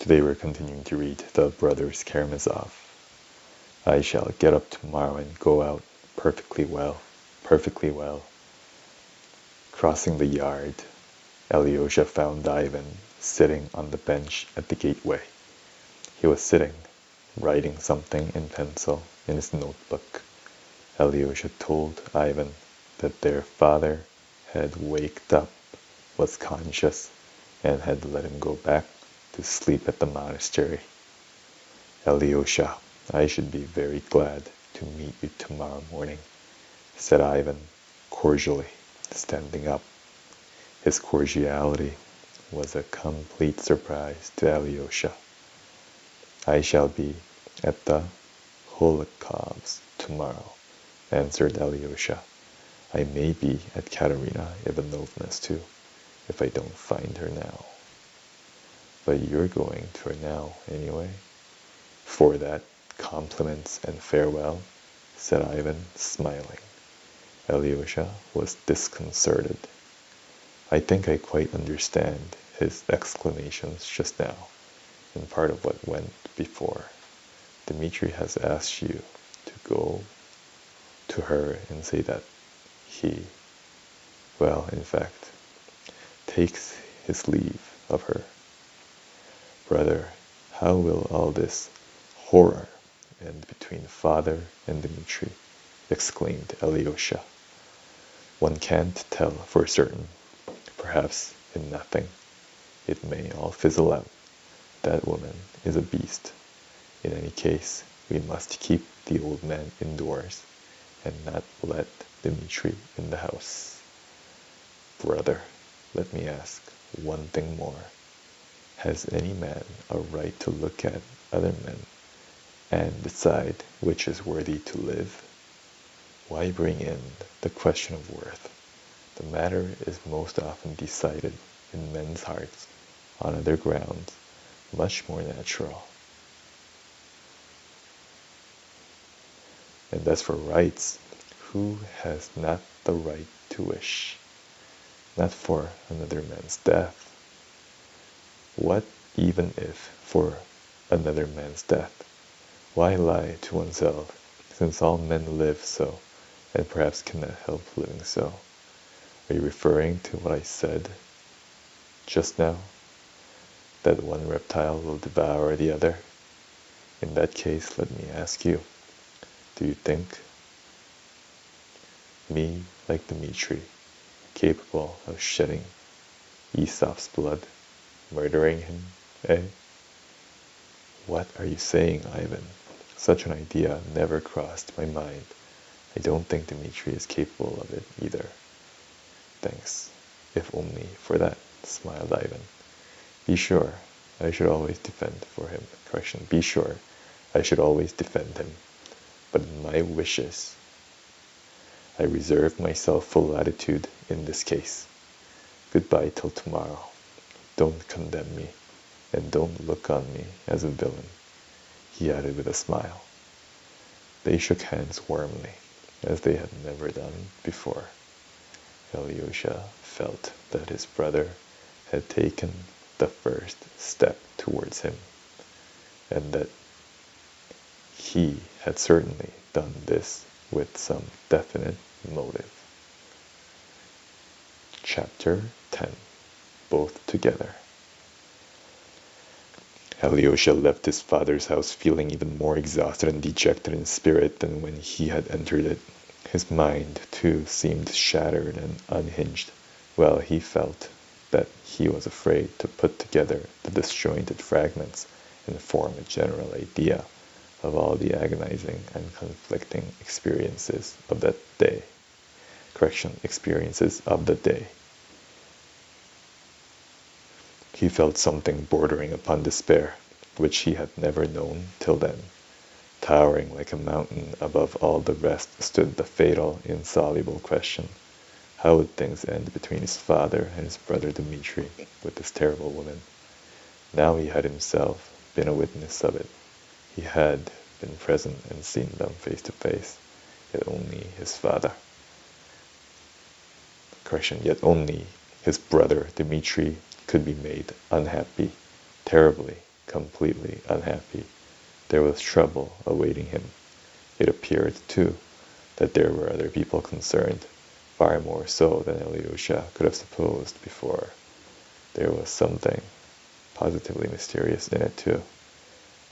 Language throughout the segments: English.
Today we're continuing to read The Brothers Karamazov. I shall get up tomorrow and go out perfectly well. Crossing the yard, Alyosha found Ivan sitting on the bench at the gateway. He was sitting, writing something in pencil in his notebook. Alyosha told Ivan that their father had waked up, was conscious, and had let him go back to sleep at the monastery. Alyosha, I should be very glad to meet you tomorrow morning, said Ivan cordially, standing up. His cordiality was a complete surprise to Alyosha. I shall be at the Holokovs tomorrow, answered Alyosha. I may be at Katerina Ivanovna's too, if I don't find her now. But you're going to her now, anyway. For that, compliments and farewell, said Ivan, smiling. Alyosha was disconcerted. I think I quite understand his exclamations just now, and part of what went before. Dmitri has asked you to go to her and say that he, well, in fact, takes his leave of her. Brother, how will all this horror end between father and Dmitri? Exclaimed Alyosha. One can't tell for certain. Perhaps in nothing. It may all fizzle out. That woman is a beast. In any case, we must keep the old man indoors and not let Dmitri in the house. Brother, let me ask one thing more. Has any man a right to look at other men and decide which is worthy to live? Why bring in the question of worth? The matter is most often decided in men's hearts on other grounds, much more natural. And as for rights, who has not the right to wish? Not for another man's death. What even if for another man's death? Why lie to oneself, since all men live so, and perhaps cannot help living so? Are you referring to what I said just now? That one reptile will devour the other? In that case, let me ask you, do you think me, like Dmitri, capable of shedding Aesop's blood, murdering him, eh? What are you saying, Ivan? Such an idea never crossed my mind. I don't think Dmitri is capable of it either. Thanks, if only for that, smiled Ivan. Be sure, I should always defend for him. Be sure, I should always defend him. But in my wishes, I reserve myself full latitude in this case. Goodbye till tomorrow. Don't condemn me, and don't look on me as a villain, he added with a smile. They shook hands warmly, as they had never done before. Alyosha felt that his brother had taken the first step towards him, and that he had certainly done this with some definite motive. Chapter 10. Both together. Alyosha left his father's house feeling even more exhausted and dejected in spirit than when he had entered it. His mind, too, seemed shattered and unhinged. Well, he felt that he was afraid to put together the disjointed fragments and form a general idea of all the agonizing and conflicting experiences of that day. Experiences of the day. He felt something bordering upon despair, which he had never known till then. Towering like a mountain above all the rest stood the fatal, insoluble question. How would things end between his father and his brother Dmitri with this terrible woman? Now he had himself been a witness of it. He had been present and seen them face to face. Yet only his brother Dmitri could be made unhappy, terribly, completely unhappy. There was trouble awaiting him. It appeared, too, that there were other people concerned, far more so than Alyosha could have supposed before. There was something positively mysterious in it, too.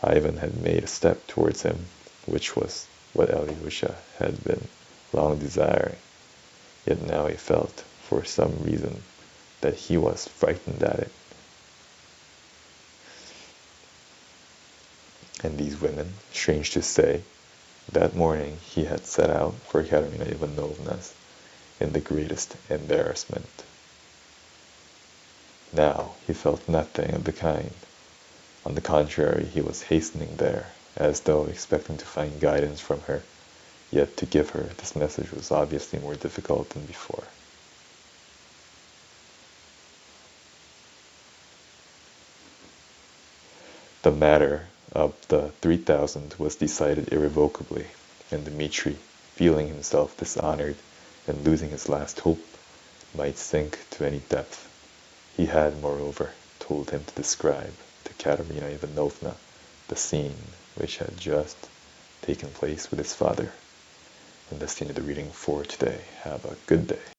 Ivan had made a step towards him, which was what Alyosha had been long desiring. Yet now he felt, for some reason, that he was frightened at it. And these women, strange to say, that morning he had set out for Katerina Ivanovna's in the greatest embarrassment. Now he felt nothing of the kind. On the contrary, he was hastening there, as though expecting to find guidance from her, yet to give her this message was obviously more difficult than before. The matter of the 3,000 was decided irrevocably, and Dmitri, feeling himself dishonored and losing his last hope, might sink to any depth. He had, moreover, told him to describe to Katerina Ivanovna the scene which had just taken place with his father. And that's the end of the reading for today. Have a good day.